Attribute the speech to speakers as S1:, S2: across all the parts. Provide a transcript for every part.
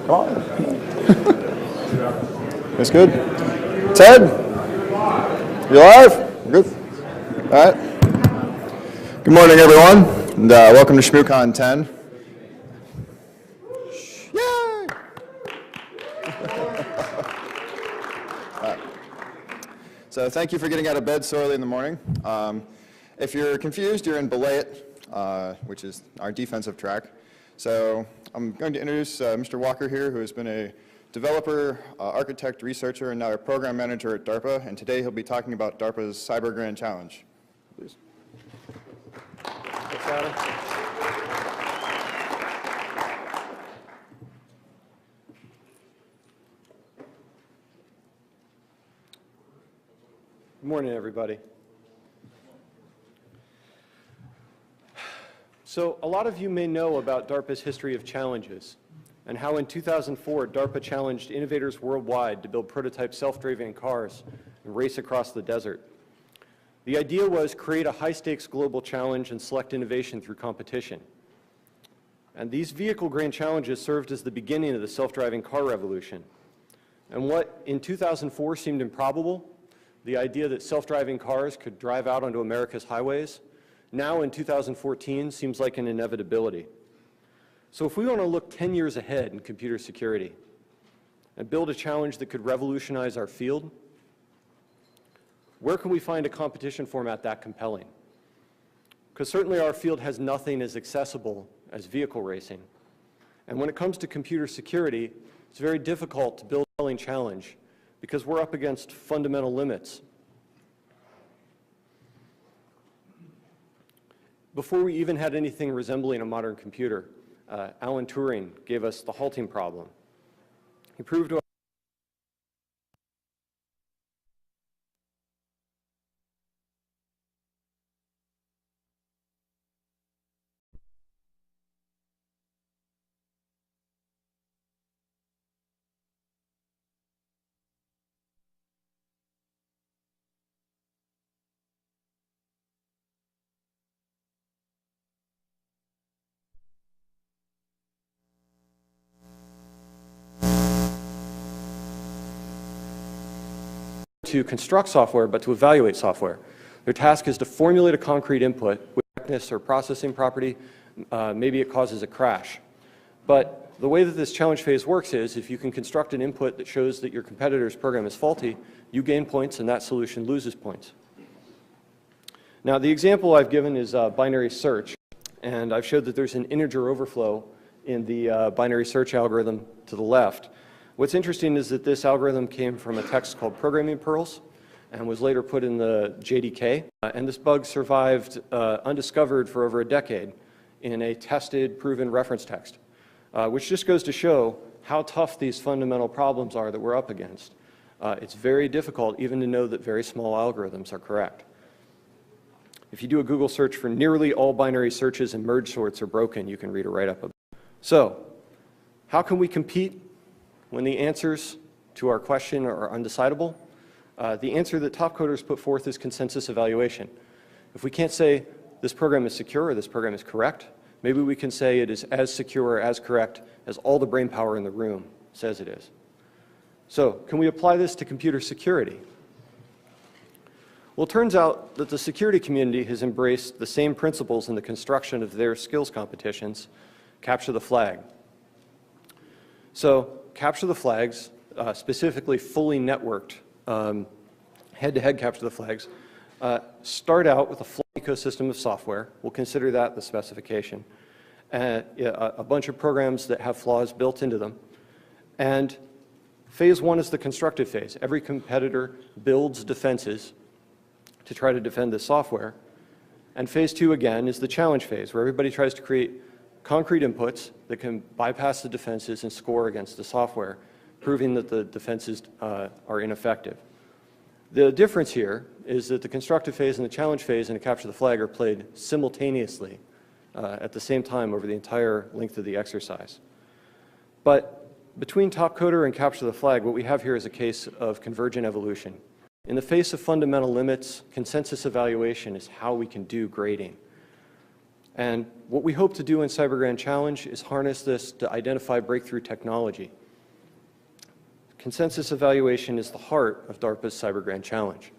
S1: Come on. That's good. Ted, you live? Good. All right. Good morning, everyone, and welcome to ShmooCon 10. Yay! So thank you for getting out of bed so early in the morning. If you're confused, you're in Belay It, which is our defensive track. So I'm going to introduce Mr. Walker here, who has been a developer, architect, researcher, and now a program manager at DARPA. And today he'll be talking about DARPA's Cyber Grand Challenge. Please.
S2: Thanks, Adam. Good morning, everybody. So a lot of you may know about DARPA's history of challenges and how in 2004 DARPA challenged innovators worldwide to build prototype self-driving cars and race across the desert. The idea was create a high-stakes global challenge and select innovation through competition. And these vehicle grand challenges served as the beginning of the self-driving car revolution. And what in 2004 seemed improbable, the idea that self-driving cars could drive out onto America's highways, now in 2014 seems like an inevitability. So if we want to look 10 years ahead in computer security and build a challenge that could revolutionize our field, where can we find a competition format that compelling? Because certainly our field has nothing as accessible as vehicle racing. And when it comes to computer security, it's very difficult to build a compelling challenge because we're up against fundamental limits. Before we even had anything resembling a modern computer, Alan Turing gave us the halting problem. He proved to us to construct software, but to evaluate software. Their task is to formulate a concrete input with correctness or processing property. Maybe it causes a crash. But the way that this challenge phase works is if you can construct an input that shows that your competitor's program is faulty, you gain points and that solution loses points. Now, the example I've given is binary search, and I've showed that there's an integer overflow in the binary search algorithm to the left. What's interesting is that this algorithm came from a text called Programming Pearls and was later put in the JDK. And this bug survived undiscovered for over a decade in a tested, proven reference text, which just goes to show how tough these fundamental problems are that we're up against. It's very difficult even to know that very small algorithms are correct. If you do a Google search for nearly all binary searches and merge sorts are broken, you can read a write-up about it. So, how can we compete when the answers to our question are undecidable? The answer that top coders put forth is consensus evaluation. If we can't say this program is secure or this program is correct, maybe we can say it is as secure or as correct as all the brain power in the room says it is. So, can we apply this to computer security? Well, it turns out that the security community has embraced the same principles in the construction of their skills competitions, capture the flag. So, capture the flags, specifically fully networked head-to-head capture the flags, start out with a full ecosystem of software. We'll consider that the specification. A bunch of programs that have flaws built into them. And phase one is the constructive phase. Every competitor builds defenses to try to defend this software. And phase two, again, is the challenge phase, where everybody tries to create concrete inputs that can bypass the defenses and score against the software, proving that the defenses are ineffective. The difference here is that the constructive phase and the challenge phase and the capture the flag are played simultaneously at the same time over the entire length of the exercise. But between top coder and capture the flag, what we have here is a case of convergent evolution. In the face of fundamental limits, consensus evaluation is how we can do grading. And what we hope to do in Cyber Grand Challenge is harness this to identify breakthrough technology. Consensus evaluation is the heart of DARPA's Cyber Grand Challenge.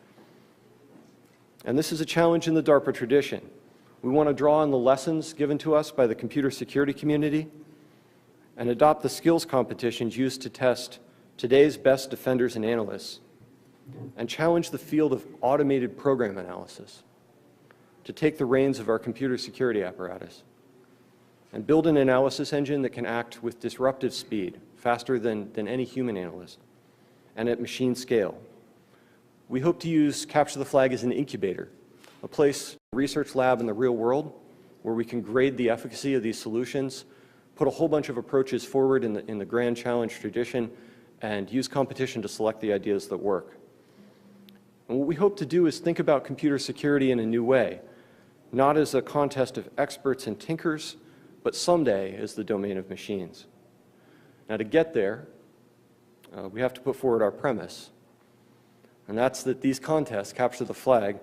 S2: And this is a challenge in the DARPA tradition. We want to draw on the lessons given to us by the computer security community and adopt the skills competitions used to test today's best defenders and analysts, and challenge the field of automated program analysis to take the reins of our computer security apparatus and build an analysis engine that can act with disruptive speed, faster than any human analyst, and at machine scale. We hope to use Capture the Flag as an incubator, a place, a research lab in the real world, where we can grade the efficacy of these solutions, put a whole bunch of approaches forward in the Grand Challenge tradition, and use competition to select the ideas that work. And what we hope to do is think about computer security in a new way, not as a contest of experts and tinkers, but someday as the domain of machines. Now, to get there, we have to put forward our premise, and that's that these contests, Capture the Flag,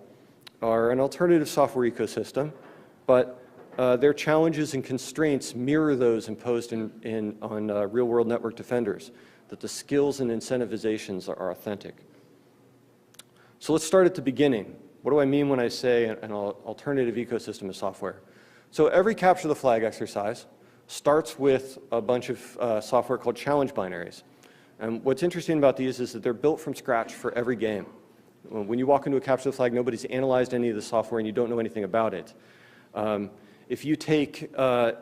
S2: are an alternative software ecosystem, but their challenges and constraints mirror those imposed on real-world network defenders, that the skills and incentivizations are authentic. So let's start at the beginning. What do I mean when I say an alternative ecosystem of software? So every Capture the Flag exercise starts with a bunch of software called challenge binaries. And what's interesting about these is that they're built from scratch for every game. When you walk into a Capture the Flag, nobody's analyzed any of the software and you don't know anything about it. If you take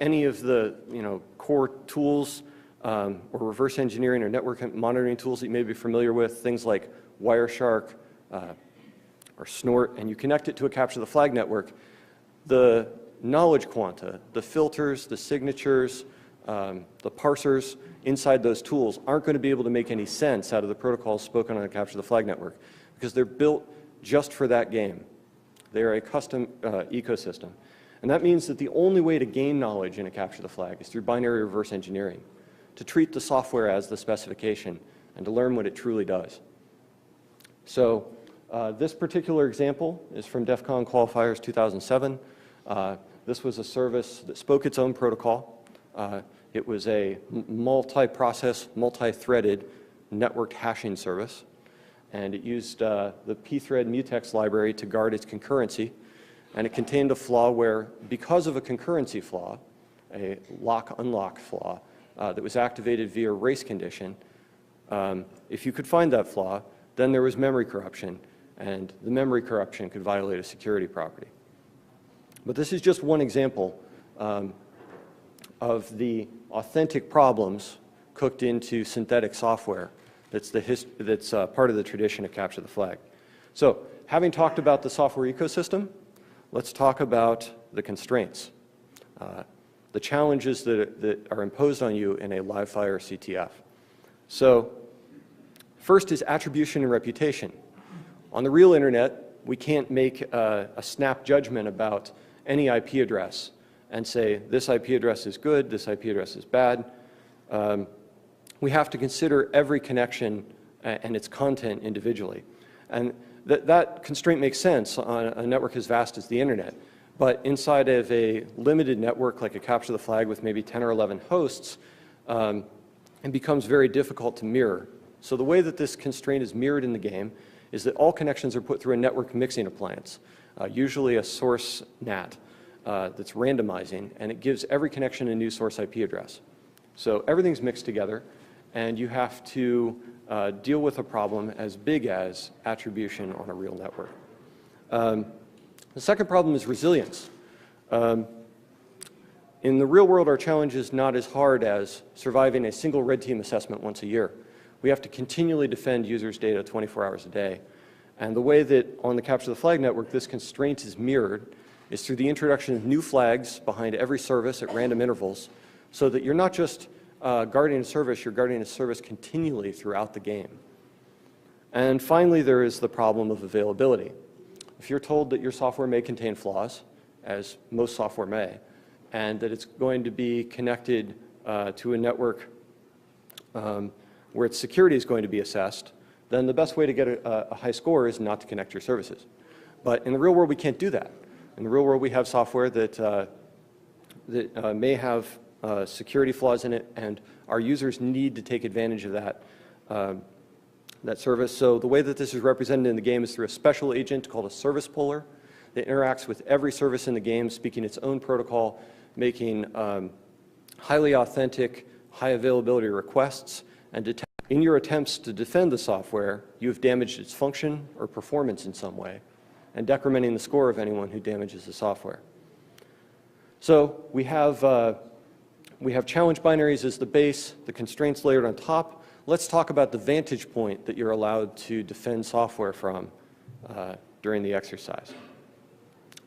S2: any of the core tools or reverse engineering or network monitoring tools that you may be familiar with, things like Wireshark or Snort, and you connect it to a Capture the Flag network, the knowledge quanta, the filters, the signatures, the parsers inside those tools aren't going to be able to make any sense out of the protocols spoken on a Capture the Flag network because they're built just for that game. They're a custom ecosystem. And that means that the only way to gain knowledge in a Capture the Flag is through binary reverse engineering, to treat the software as the specification and to learn what it truly does. So this particular example is from DEF CON Qualifiers 2007. This was a service that spoke its own protocol. It was a multi-process, multi-threaded networked hashing service, and it used the pthread mutex library to guard its concurrency, and it contained a flaw where, because of a concurrency flaw, a lock-unlock flaw that was activated via race condition, if you could find that flaw, then there was memory corruption, and the memory corruption could violate a security property. But this is just one example of the authentic problems cooked into synthetic software that's part of the tradition of Capture the Flag. So, having talked about the software ecosystem, let's talk about the constraints, the challenges that are imposed on you in a live-fire CTF. So, first is attribution and reputation. On the real internet, we can't make a snap judgment about any IP address and say, this IP address is good, this IP address is bad. We have to consider every connection and its content individually. And that constraint makes sense on a network as vast as the internet. But inside of a limited network like a Capture the Flag with maybe 10 or 11 hosts, it becomes very difficult to mirror. So the way that this constraint is mirrored in the game is that all connections are put through a network mixing appliance, usually a source NAT that's randomizing, and it gives every connection a new source IP address. So everything's mixed together, and you have to deal with a problem as big as attribution on a real network. The second problem is resilience. In the real world, our challenge is not as hard as surviving a single red team assessment once a year. We have to continually defend users' data 24 hours a day. And the way that on the Capture the Flag network this constraint is mirrored is through the introduction of new flags behind every service at random intervals, so that you're not just guarding a service, you're guarding a service continually throughout the game. And finally, there is the problem of availability. If you're told that your software may contain flaws, as most software may, and that it's going to be connected to a network where its security is going to be assessed, then the best way to get a high score is not to connect your services. But in the real world, we can't do that. In the real world, we have software that that may have security flaws in it, and our users need to take advantage of that service. So the way that this is represented in the game is through a special agent called a service puller that interacts with every service in the game, speaking its own protocol, making highly authentic, high availability requests, and in your attempts to defend the software, you have damaged its function or performance in some way, and decrementing the score of anyone who damages the software. So we have challenge binaries as the base, the constraints layered on top. Let's talk about the vantage point that you're allowed to defend software from during the exercise.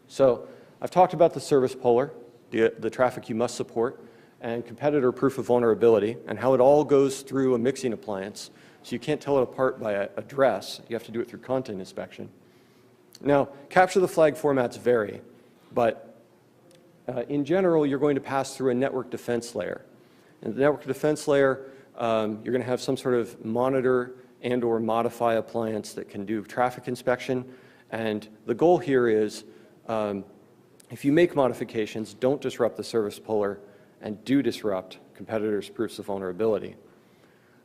S2: So I've talked about the service puller, the traffic you must support, and competitor proof of vulnerability, and how it all goes through a mixing appliance. So you can't tell it apart by address. You have to do it through content inspection. Now, capture the flag formats vary, but in general, you're going to pass through a network defense layer. In the network defense layer, you're going to have some sort of monitor and or modify appliance that can do traffic inspection. And the goal here is, if you make modifications, don't disrupt the service puller, and do disrupt competitors' proofs of vulnerability.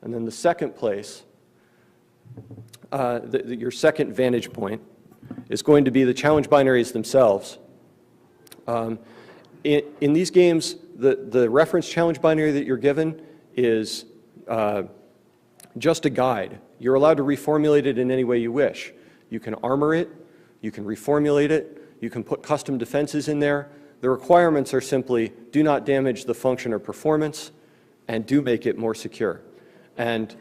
S2: And then the second place, your second vantage point, is going to be the challenge binaries themselves. In these games, the reference challenge binary that you're given is just a guide. You're allowed to reformulate it in any way you wish. You can armor it, you can reformulate it, you can put custom defenses in there. The requirements are simply do not damage the function or performance, and do make it more secure. And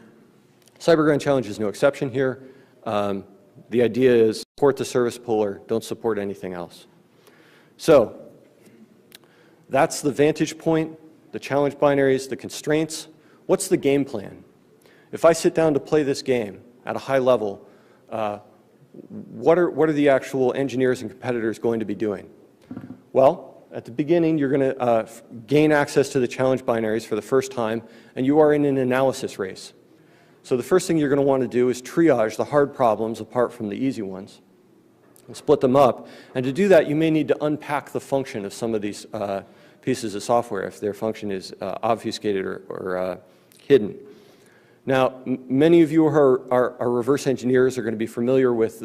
S2: CyberGrand Challenge is no exception here. The idea is support the service puller, don't support anything else. So that's the vantage point, the challenge binaries, the constraints. What's the game plan? If I sit down to play this game at a high level, what are the actual engineers and competitors going to be doing? Well, at the beginning, you're going to gain access to the challenge binaries for the first time, and you are in an analysis race. So the first thing you're going to want to do is triage the hard problems apart from the easy ones and split them up. And to do that, you may need to unpack the function of some of these pieces of software if their function is obfuscated or hidden. Now, many of you who are reverse engineers are going to be familiar with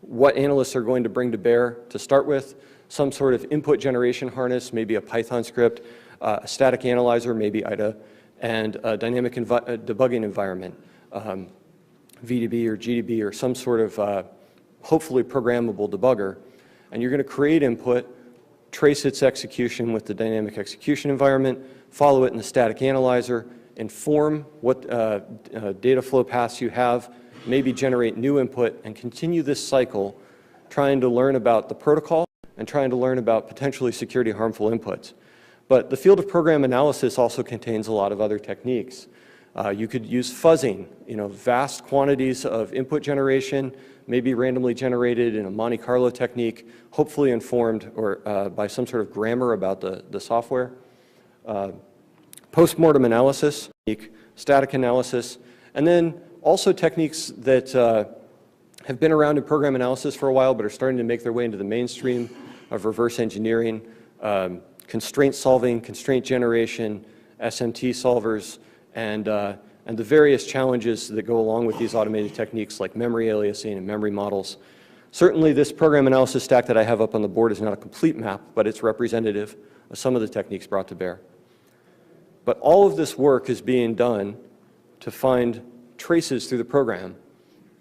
S2: what analysts are going to bring to bear to start with. Some sort of input generation harness, maybe a Python script, a static analyzer, maybe IDA, and a dynamic debugging environment, VDB or GDB, or some sort of hopefully programmable debugger. And you're going to create input, trace its execution with the dynamic execution environment, follow it in the static analyzer, inform what data flow paths you have, maybe generate new input, and continue this cycle trying to learn about the protocol and trying to learn about potentially security harmful inputs. But the field of program analysis also contains a lot of other techniques. You could use fuzzing, vast quantities of input generation, maybe randomly generated in a Monte Carlo technique, hopefully informed or by some sort of grammar about the software. Post-mortem analysis, static analysis, and then also techniques that have been around in program analysis for a while but are starting to make their way into the mainstream of reverse engineering, constraint solving, constraint generation, SMT solvers, and the various challenges that go along with these automated techniques like memory aliasing and memory models. Certainly this program analysis stack that I have up on the board is not a complete map, but it's representative of some of the techniques brought to bear. But all of this work is being done to find traces through the program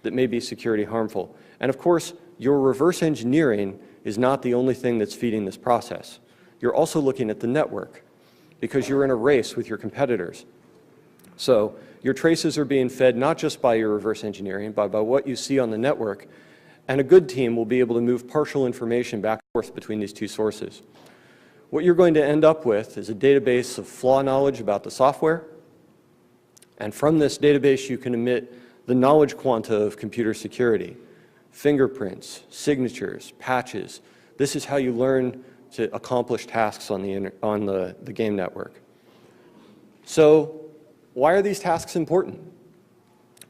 S2: that may be security harmful. And of course, your reverse engineering is not the only thing that's feeding this process. You're also looking at the network because you're in a race with your competitors. So your traces are being fed not just by your reverse engineering, but by what you see on the network. And a good team will be able to move partial information back and forth between these two sources. What you're going to end up with is a database of flaw knowledge about the software. And from this database, you can emit the knowledge quanta of computer security, fingerprints, signatures, patches. This is how you learn to accomplish tasks on the game network. So why are these tasks important?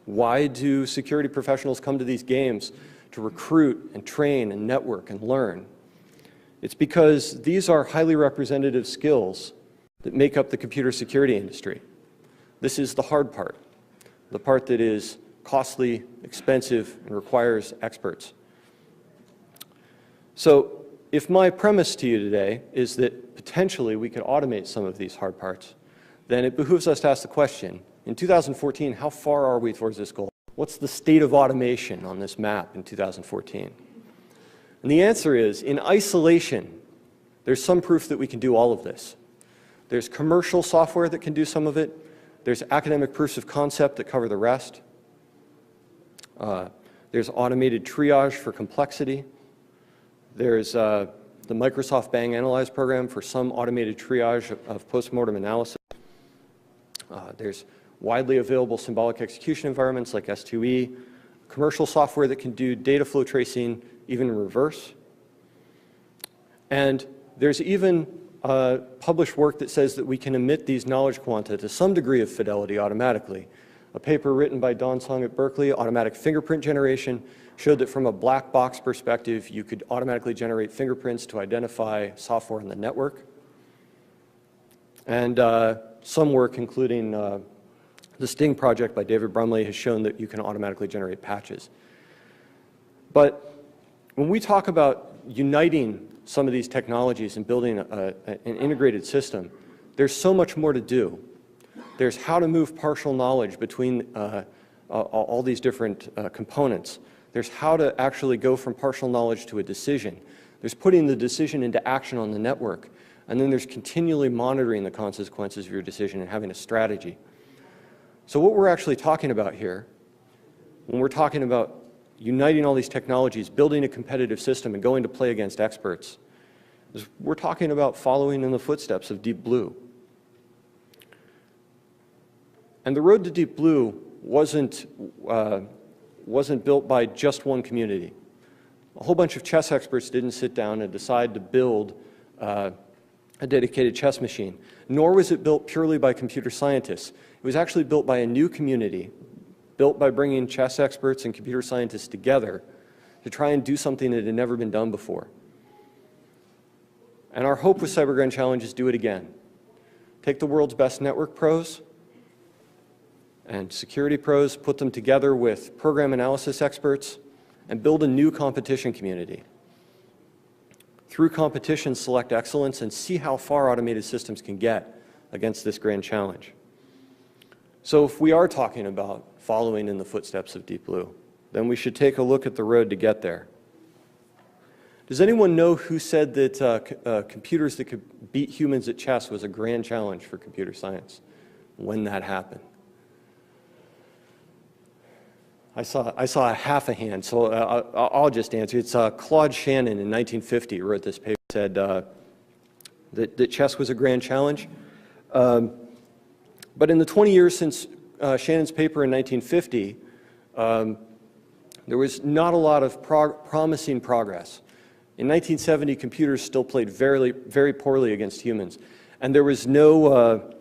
S2: Why do security professionals come to these games to recruit and train and network and learn? It's because these are highly representative skills that make up the computer security industry. This is the hard part, the part that is costly, expensive, and requires experts. So if my premise to you today is that potentially we could automate some of these hard parts, then it behooves us to ask the question, in 2014, how far are we towards this goal? What's the state of automation on this map in 2014? And the answer is, in isolation, there's some proof that we can do all of this. There's commercial software that can do some of it. There's academic proofs of concept that cover the rest. There's automated triage for complexity. There's the Microsoft Bang Analyze program for some automated triage of postmortem analysis. There's widely available symbolic execution environments like S2E, commercial software that can do data flow tracing even in reverse. And there's even published work that says that we can emit these knowledge quanta to some degree of fidelity automatically. A paper written by Don Song at Berkeley, automatic fingerprint generation, showed that from a black box perspective, you could automatically generate fingerprints to identify software in the network. And some work, including the Sting project by David Brumley, has shown that you can automatically generate patches. But when we talk about uniting some of these technologies and building an integrated system, there's so much more to do. There's how to move partial knowledge between all these different components. There's how to actually go from partial knowledge to a decision. There's putting the decision into action on the network. And then there's continually monitoring the consequences of your decision and having a strategy. So what we're actually talking about here, when we're talking about uniting all these technologies, building a competitive system, and going to play against experts, is we're talking about following in the footsteps of Deep Blue. And the road to Deep Blue wasn't built by just one community. A whole bunch of chess experts didn't sit down and decide to build a dedicated chess machine, nor was it built purely by computer scientists. It was actually built by a new community, built by bringing chess experts and computer scientists together to try and do something that had never been done before. And our hope with Cyber Grand Challenge is do it again. Take the world's best network pros and security pros, put them together with program analysis experts, and build a new competition community. Through competition, select excellence and see how far automated systems can get against this grand challenge. So if we are talking about following in the footsteps of Deep Blue, then we should take a look at the road to get there. Does anyone know who said that computers that could beat humans at chess was a grand challenge for computer science? When that happened? I saw a half a hand, so I'll just answer. It's Claude Shannon in 1950 wrote this paper, said that chess was a grand challenge. But in the 20 years since Shannon's paper in 1950, there was not a lot of promising progress. In 1970, computers still played very, very poorly against humans, and there was no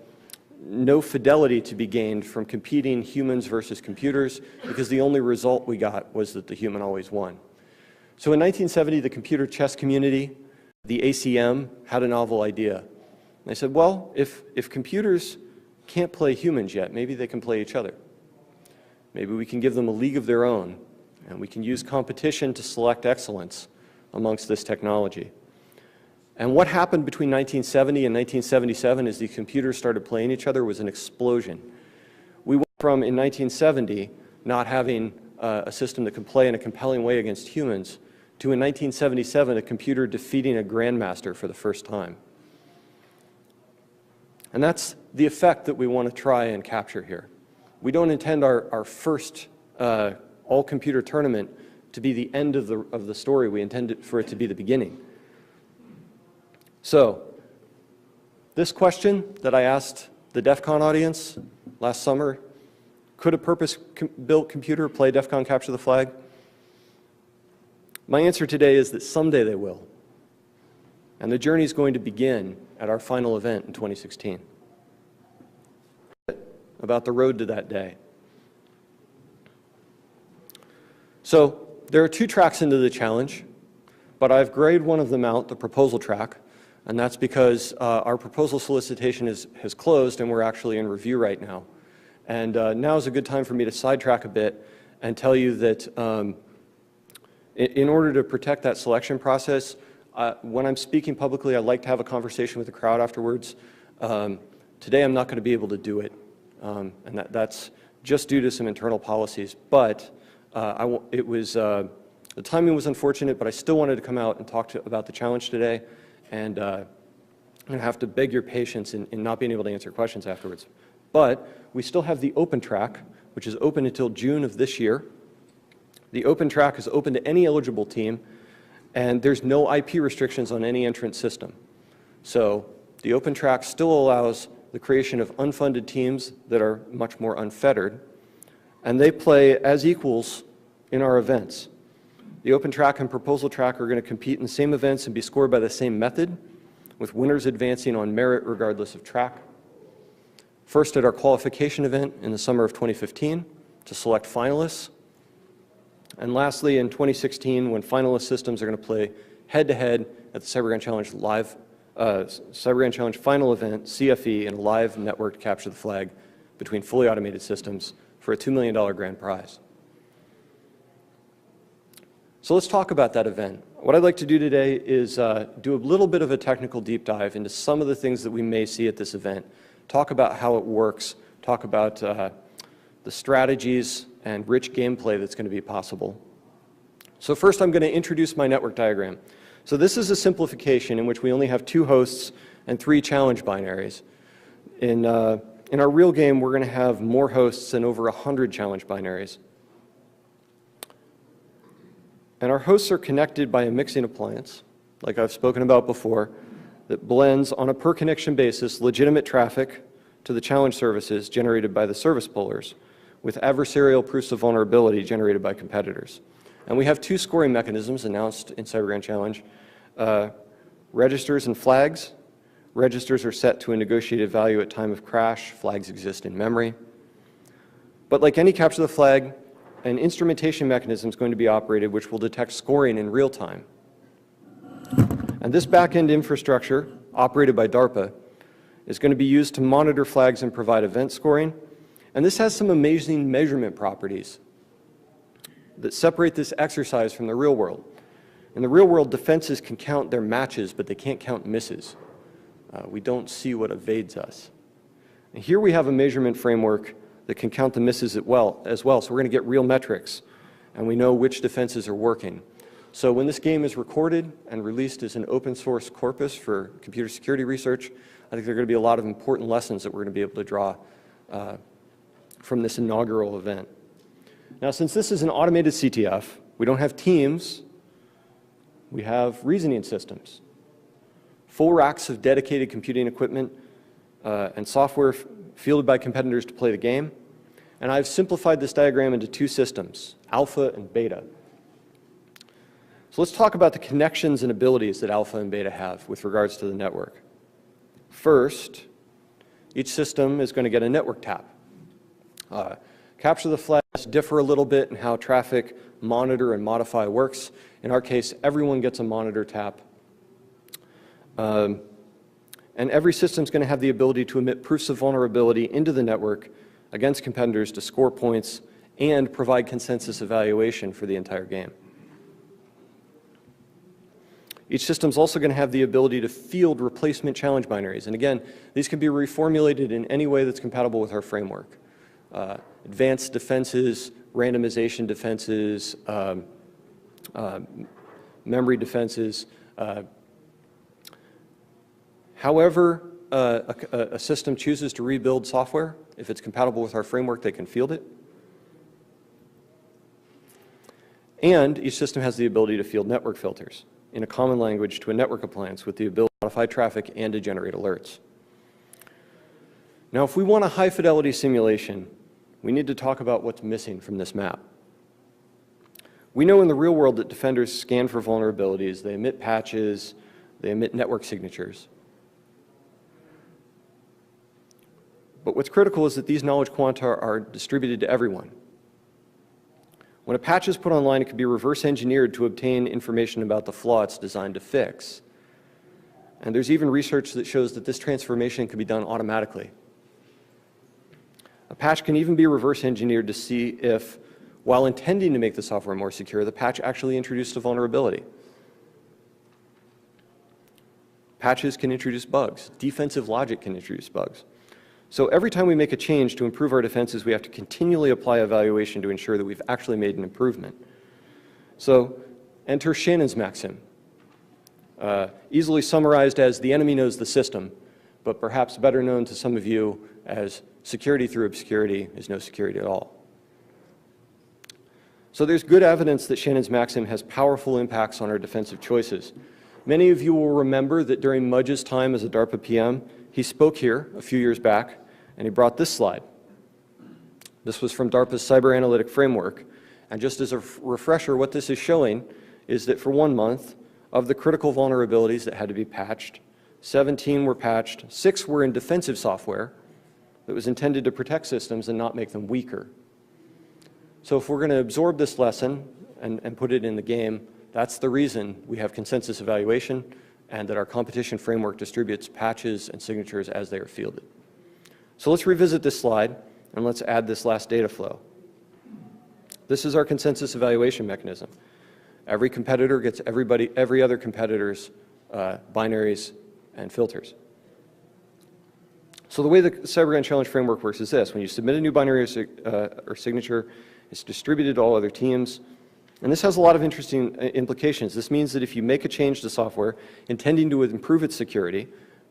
S2: fidelity to be gained from competing humans versus computers, because the only result we got was that the human always won. So in 1970, the computer chess community, the ACM, had a novel idea. And they said, well, if computers can't play humans yet, maybe they can play each other. Maybe we can give them a league of their own, and we can use competition to select excellence amongst this technology. And what happened between 1970 and 1977 as the computers started playing each other was an explosion. We went from, in 1970, not having a system that could play in a compelling way against humans, to in 1977, a computer defeating a grandmaster for the first time. And that's the effect that we want to try and capture here. We don't intend our first all-computer tournament to be the end of the story. We intend for it to be the beginning. So, this question that I asked the DEF CON audience last summer, could a purpose-built computer play DEF CON Capture the Flag? My answer today is that someday they will. And the journey is going to begin at our final event in 2016. About the road to that day. So, there are two tracks into the challenge. but I've grayed one of them out, the proposal track, and that's because our proposal solicitation has closed and we're actually in review right now. And now is a good time for me to sidetrack a bit and tell you that in order to protect that selection process, when I'm speaking publicly, I like to have a conversation with the crowd afterwards. Today, I'm not going to be able to do it, and that's just due to some internal policies. But the timing was unfortunate, but I still wanted to come out and talk about the challenge today, and I'm going to have to beg your patience in not being able to answer questions afterwards. But we still have the open track, which is open until June of this year. The open track is open to any eligible team, and there's no IP restrictions on any entrant system. So the open track still allows the creation of unfunded teams that are much more unfettered, and they play as equals in our events. The open track and proposal track are going to compete in the same events and be scored by the same method, with winners advancing on merit regardless of track. First at our qualification event in the summer of 2015 to select finalists. And lastly, in 2016, when finalist systems are going to play head-to-head at the CyberGrand Challenge CyberGrand Challenge Final Event, CFE, in a live network to capture the flag between fully automated systems for a $2 million grand prize. So let's talk about that event. What I'd like to do today is do a little bit of a technical deep dive into some of the things that we may see at this event, talk about how it works, talk about the strategies and rich gameplay that's going to be possible. So first, I'm going to introduce my network diagram. So this is a simplification in which we only have 2 hosts and 3 challenge binaries. In our real game, we're going to have more hosts and over 100 challenge binaries. And our hosts are connected by a mixing appliance, like I've spoken about before, that blends on a per-connection basis legitimate traffic to the challenge services generated by the service pullers, with adversarial proofs of vulnerability generated by competitors. And we have 2 scoring mechanisms announced in CyberGrand Challenge, registers and flags. Registers are set to a negotiated value at time of crash. Flags exist in memory. But like any capture the flag, an instrumentation mechanism is going to be operated which will detect scoring in real time. And this back-end infrastructure, operated by DARPA, is going to be used to monitor flags and provide event scoring. And this has some amazing measurement properties that separate this exercise from the real world. In the real world, defenses can count their matches, but they can't count misses. We don't see what evades us. And here we have a measurement framework that can count the misses as well. So we're going to get real metrics, and we know which defenses are working. So when this game is recorded and released as an open source corpus for computer security research, I think there are going to be a lot of important lessons that we're going to be able to draw from this inaugural event. Now, since this is an automated CTF, we don't have teams, we have reasoning systems. Full racks of dedicated computing equipment and software fielded by competitors to play the game. And I've simplified this diagram into 2 systems, alpha and beta. So let's talk about the connections and abilities that alpha and beta have with regards to the network. First, each system is going to get a network tap. Capture the flags differ a little bit in how traffic monitor and modify works. In our case, everyone gets a monitor tap. And every system is going to have the ability to emit proofs of vulnerability into the network against competitors to score points and provide consensus evaluation for the entire game. Each system is also going to have the ability to field replacement challenge binaries. And again, these can be reformulated in any way that's compatible with our framework. Advanced defenses, randomization defenses, memory defenses. However a system chooses to rebuild software, if it's compatible with our framework, they can field it. And each system has the ability to field network filters in a common language to a network appliance with the ability to modify traffic and to generate alerts. Now, if we want a high-fidelity simulation, we need to talk about what's missing from this map. We know in the real world that defenders scan for vulnerabilities, they emit patches, they emit network signatures. But what's critical is that these knowledge quanta are distributed to everyone. When a patch is put online, it can be reverse engineered to obtain information about the flaw it's designed to fix. And there's even research that shows that this transformation can be done automatically. A patch can even be reverse engineered to see if, while intending to make the software more secure, the patch actually introduced a vulnerability. Patches can introduce bugs. Defensive logic can introduce bugs. So every time we make a change to improve our defenses, we have to continually apply evaluation to ensure that we've actually made an improvement. So enter Shannon's maxim, easily summarized as the enemy knows the system, but perhaps better known to some of you as security through obscurity is no security at all. So there's good evidence that Shannon's maxim has powerful impacts on our defensive choices. Many of you will remember that during Mudge's time as a DARPA PM, he spoke here a few years back, and he brought this slide. This was from DARPA's Cyber Analytic Framework. And just as a refresher, what this is showing is that for 1 month, of the critical vulnerabilities that had to be patched, 17 were patched, 6 were in defensive software that was intended to protect systems and not make them weaker. So if we're going to absorb this lesson and put it in the game, that's the reason we have consensus evaluation and that our competition framework distributes patches and signatures as they are fielded. So let's revisit this slide and let's add this last data flow. This is our consensus evaluation mechanism. Every competitor gets every other competitor's binaries and filters. So the way the CyberGun Challenge framework works is this. When you submit a new binary or signature, it's distributed to all other teams. And this has a lot of interesting implications. This means that if you make a change to software intending to improve its security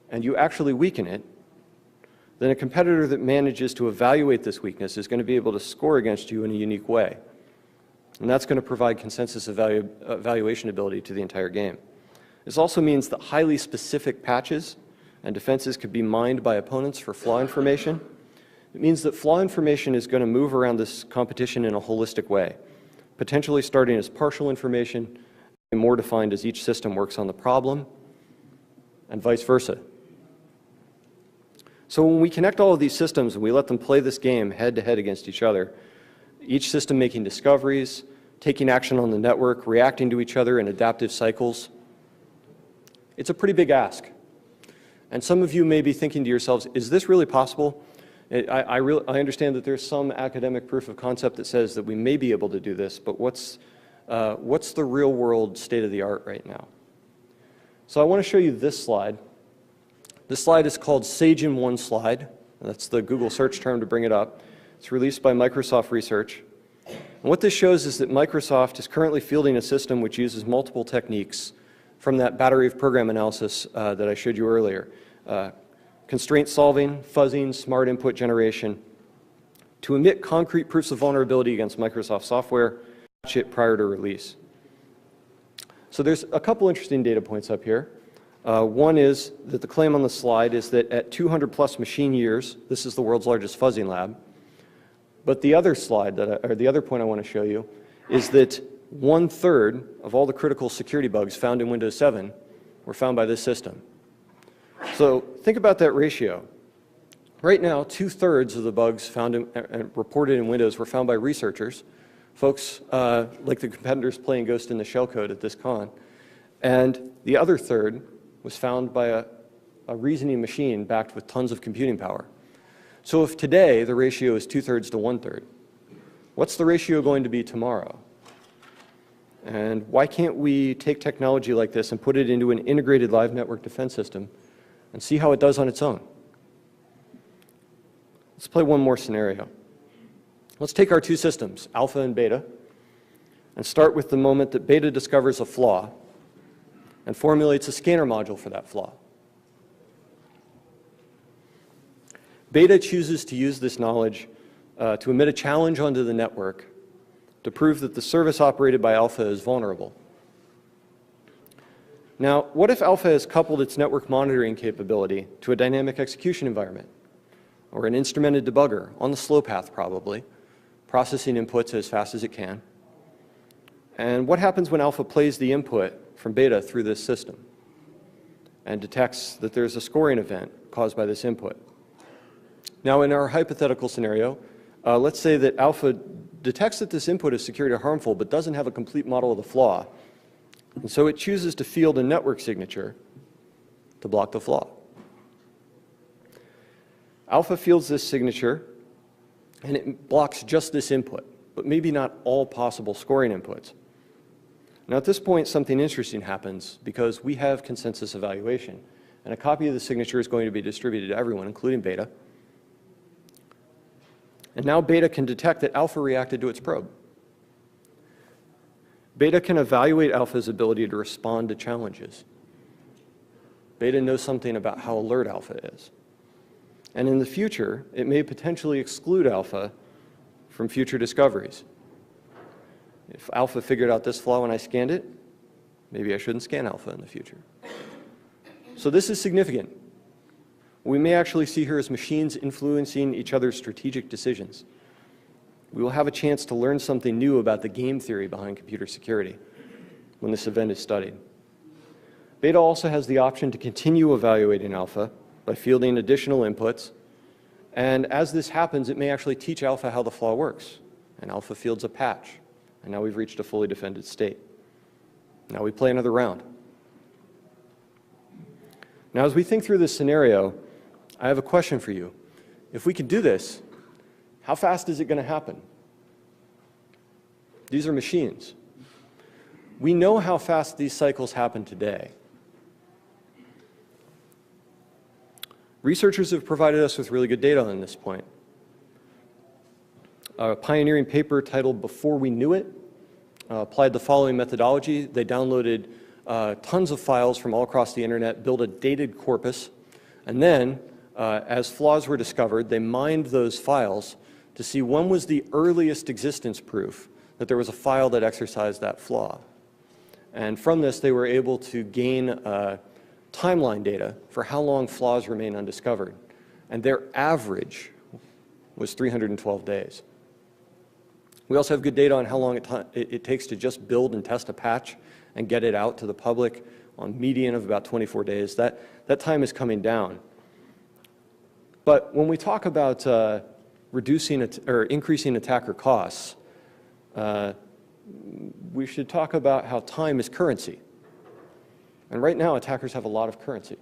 S2: and you actually weaken it, then a competitor that manages to evaluate this weakness is going to be able to score against you in a unique way. And that's going to provide consensus evaluation ability to the entire game. This also means that highly specific patches and defenses could be mined by opponents for flaw information. It means that flaw information is going to move around this competition in a holistic way, potentially starting as partial information and more defined as each system works on the problem, and vice versa. So when we connect all of these systems and we let them play this game head-to-head against each other, each system making discoveries, taking action on the network, reacting to each other in adaptive cycles, it's a pretty big ask. And some of you may be thinking to yourselves, is this really possible? I understand that there's some academic proof of concept that says that we may be able to do this, but what's the real-world state of the art right now? So I want to show you this slide. This slide is called Sage in One Slide. That's the Google search term to bring it up. It's released by Microsoft Research. And what this shows is that Microsoft is currently fielding a system which uses multiple techniques from that battery of program analysis that I showed you earlier. Constraint solving, fuzzing, smart input generation, to emit concrete proofs of vulnerability against Microsoft software, patch it prior to release. So there's a couple interesting data points up here. One is that the claim on the slide is that at 200 plus machine years, this is the world's largest fuzzing lab. But the other slide, the other point I want to show you, is that 1/3 of all the critical security bugs found in Windows 7 were found by this system. So think about that ratio. Right now, 2/3 of the bugs found and reported in Windows were found by researchers, folks like the competitors playing Ghost in the Shell code at this con, and the other third was found by a reasoning machine backed with tons of computing power. So if today the ratio is 2/3 to 1/3, what's the ratio going to be tomorrow? And why can't we take technology like this and put it into an integrated live network defense system and see how it does on its own? Let's play one more scenario. Let's take our two systems, alpha and beta, and start with the moment that beta discovers a flaw and formulates a scanner module for that flaw. Beta chooses to use this knowledge to emit a challenge onto the network to prove that the service operated by alpha is vulnerable. Now, what if alpha has coupled its network monitoring capability to a dynamic execution environment, or an instrumented debugger, on the slow path probably, processing inputs as fast as it can? And what happens when alpha plays the input from beta through this system and detects that there's a scoring event caused by this input? Now, in our hypothetical scenario, let's say that alpha detects that this input is security harmful but doesn't have a complete model of the flaw. And so it chooses to field a network signature to block the flaw. Alpha fields this signature, and it blocks just this input, but maybe not all possible scoring inputs. Now, at this point, something interesting happens because we have consensus evaluation, and a copy of the signature is going to be distributed to everyone, including beta. And now beta can detect that alpha reacted to its probe. Beta can evaluate alpha's ability to respond to challenges. Beta knows something about how alert alpha is. And in the future, it may potentially exclude alpha from future discoveries. If alpha figured out this flaw when I scanned it, maybe I shouldn't scan alpha in the future. So this is significant. We may actually see here as machines influencing each other's strategic decisions. We will have a chance to learn something new about the game theory behind computer security when this event is studied. Beta also has the option to continue evaluating alpha by fielding additional inputs. And as this happens, it may actually teach alpha how the flaw works. And alpha fields a patch. And now we've reached a fully defended state. Now we play another round. Now, as we think through this scenario, I have a question for you. If we could do this, how fast is it going to happen? These are machines. We know how fast these cycles happen today. Researchers have provided us with really good data on this point. A pioneering paper titled "Before We Knew It" applied the following methodology. They downloaded tons of files from all across the internet, built a dated corpus, and then, as flaws were discovered, they mined those files to see when was the earliest existence proof that there was a file that exercised that flaw. And from this, they were able to gain timeline data for how long flaws remain undiscovered. And their average was 312 days. We also have good data on how long it takes to just build and test a patch and get it out to the public on median of about 24 days. That time is coming down. But when we talk about reducing or increasing attacker costs, we should talk about how time is currency. And right now, attackers have a lot of currency.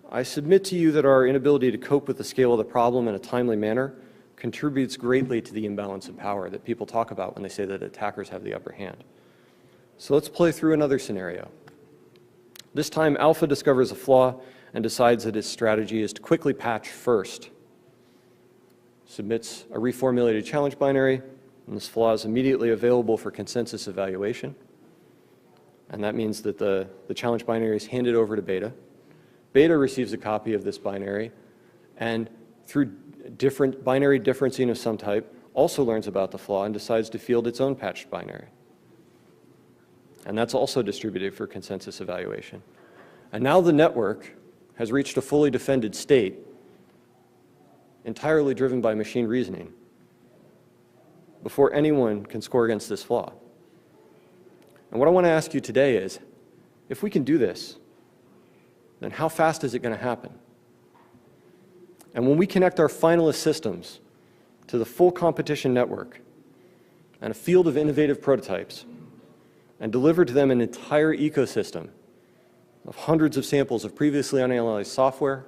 S2: I submit to you that our inability to cope with the scale of the problem in a timely manner contributes greatly to the imbalance of power that people talk about when they say that attackers have the upper hand. So let's play through another scenario. This time, Alpha discovers a flaw and decides that his strategy is to quickly patch first. Submits a reformulated challenge binary, and this flaw is immediately available for consensus evaluation. And that means that the challenge binary is handed over to beta. Beta receives a copy of this binary, and through different binary differencing of some type, also learns about the flaw and decides to field its own patched binary. And that's also distributed for consensus evaluation. And now the network has reached a fully defended state, entirely driven by machine reasoning, before anyone can score against this flaw. And what I want to ask you today is, if we can do this, then how fast is it going to happen? And when we connect our finalist systems to the full competition network and a field of innovative prototypes and deliver to them an entire ecosystem of hundreds of samples of previously unanalyzed software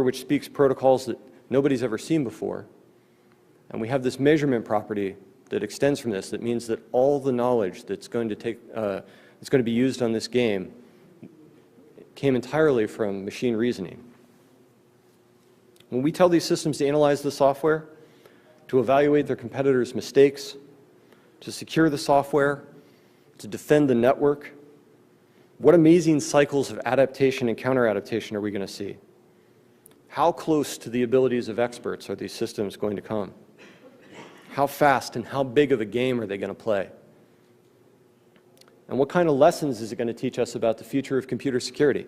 S2: which speaks protocols that nobody's ever seen before, and we have this measurement property that extends from this, that means that all the knowledge that's going to be used on this game came entirely from machine reasoning. When we tell these systems to analyze the software, to evaluate their competitors' mistakes, to secure the software, to defend the network, what amazing cycles of adaptation and counter-adaptation are we going to see? How close to the abilities of experts are these systems going to come? How fast and how big of a game are they going to play? And what kind of lessons is it going to teach us about the future of computer security?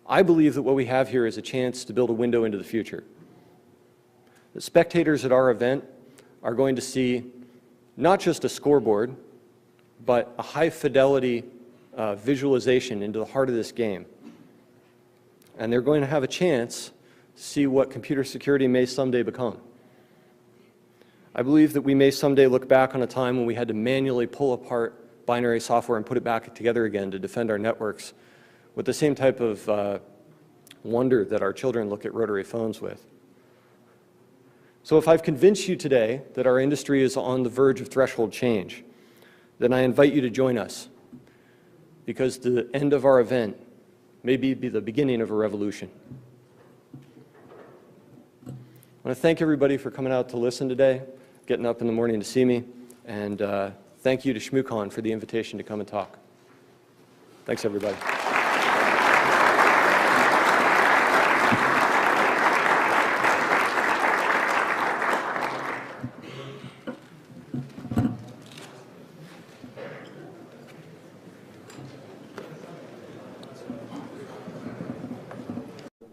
S2: I believe that what we have here is a chance to build a window into the future. The spectators at our event are going to see not just a scoreboard, but a high-fidelity visualization into the heart of this game. And they're going to have a chance see what computer security may someday become. I believe that we may someday look back on a time when we had to manually pull apart binary software and put it back together again to defend our networks with the same type of wonder that our children look at rotary phones with. So if I've convinced you today that our industry is on the verge of threshold change, then I invite you to join us, because the end of our event may be the beginning of a revolution. I want to thank everybody for coming out to listen today, getting up in the morning to see me, and thank you to ShmooCon for the invitation to come and talk. Thanks, everybody.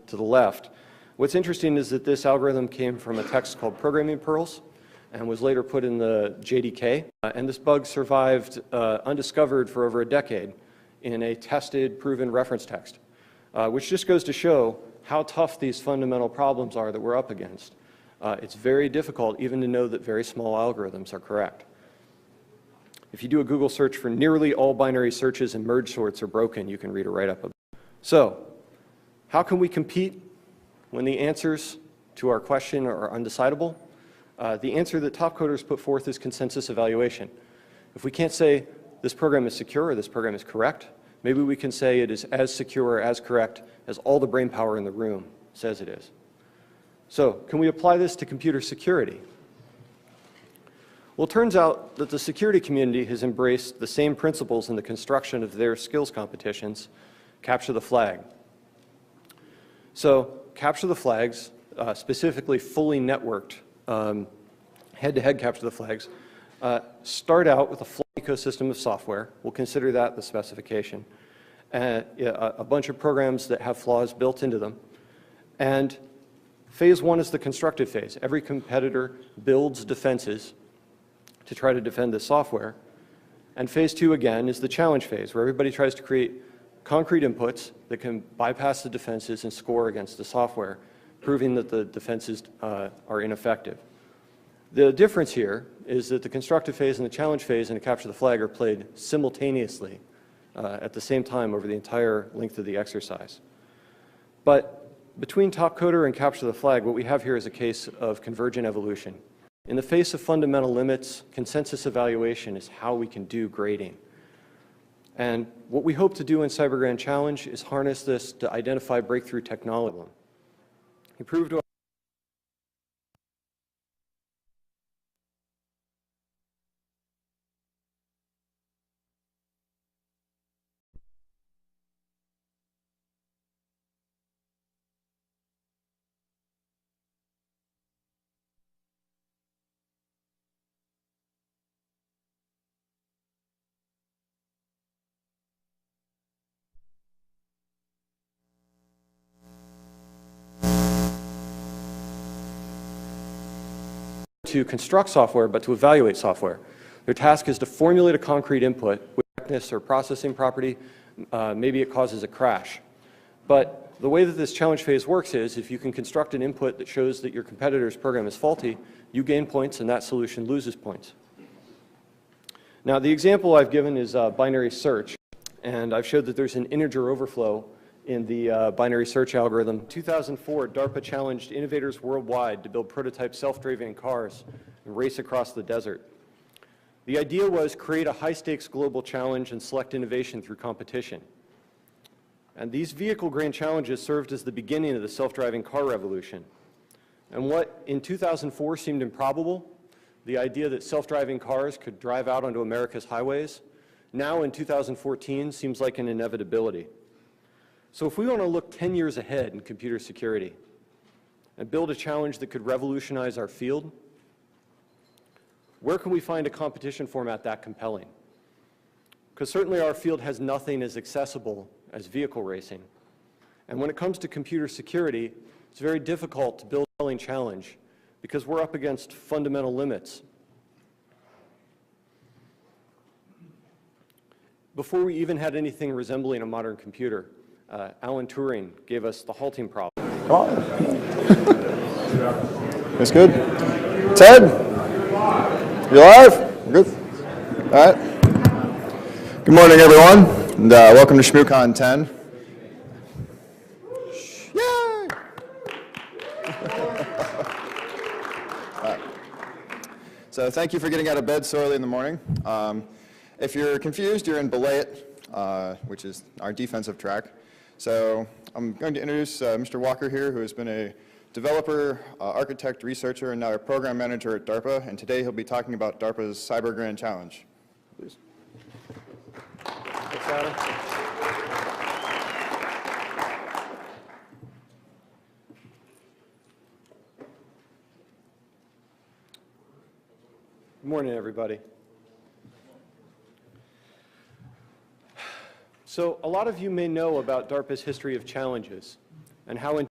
S2: To the left. What's interesting is that this algorithm came from a text called Programming Pearls and was later put in the JDK. And this bug survived undiscovered for over a decade in a tested, proven reference text, which just goes to show how tough these fundamental problems are that we're up against. It's very difficult even to know that very small algorithms are correct. If you do a Google search for nearly all binary searches and merge sorts are broken, you can read a write-up of it. So, how can we compete when the answers to our question are undecidable? The answer that top coders put forth is consensus evaluation. If we can't say this program is secure or this program is correct, maybe we can say it is as secure or as correct as all the brain power in the room says it is. So, can we apply this to computer security? Well, it turns out that the security community has embraced the same principles in the construction of their skills competitions, capture the flag. So, capture the flags, specifically fully networked head-to-head capture the flags, start out with a full ecosystem of software. We'll consider that the specification. A bunch of programs that have flaws built into them. And phase one is the constructive phase. Every competitor builds defenses to try to defend this software. And phase two, again, is the challenge phase, where everybody tries to create concrete inputs that can bypass the defenses and score against the software, proving that the defenses are ineffective. The difference here is that the constructive phase and the challenge phase and the capture the flag are played simultaneously at the same time over the entire length of the exercise. But between top coder and capture the flag, what we have here is a case of convergent evolution. In the face of fundamental limits, consensus evaluation is how we can do grading. And what we hope to do in Cyber Grand Challenge is harness this to identify breakthrough technology. Improve to construct software, but to evaluate software. Their task is to formulate a concrete input with correctness or processing property. Maybe it causes a crash. But the way that this challenge phase works is if you can construct an input that shows that your competitor's program is faulty, you gain points and that solution loses points. Now, the example I've given is binary search, and I've showed that there's an integer overflow in the binary search algorithm. In 2004, DARPA challenged innovators worldwide to build prototype self-driving cars and race across the desert. The idea was create a high-stakes global challenge and select innovation through competition. And these vehicle grand challenges served as the beginning of the self-driving car revolution. And what in 2004 seemed improbable, the idea that self-driving cars could drive out onto America's highways, now in 2014 seems like an inevitability. So if we want to look 10 years ahead in computer security and build a challenge that could revolutionize our field, where can we find a competition format that compelling? Because certainly our field has nothing as accessible as vehicle racing. And when it comes to computer security, it's very difficult to build a compelling challenge because we're up against fundamental limits. Before we even had anything resembling a modern computer, Alan Turing gave us the halting problem.
S1: Come on. That's good. Ted, you alive? Good. All right. Good morning, everyone, and welcome to ShmooCon 10. Yay! So thank you for getting out of bed so early in the morning. If you're confused, you're in Belay It, which is our defensive track. So I'm going to introduce Mr. Walker here, who has been a developer, architect, researcher, and now a program manager at DARPA. And today he'll be talking about DARPA's Cyber Grand Challenge. Please.
S2: Thanks, Adam. Good morning, everybody. So a lot of you may know about DARPA's history of challenges and how in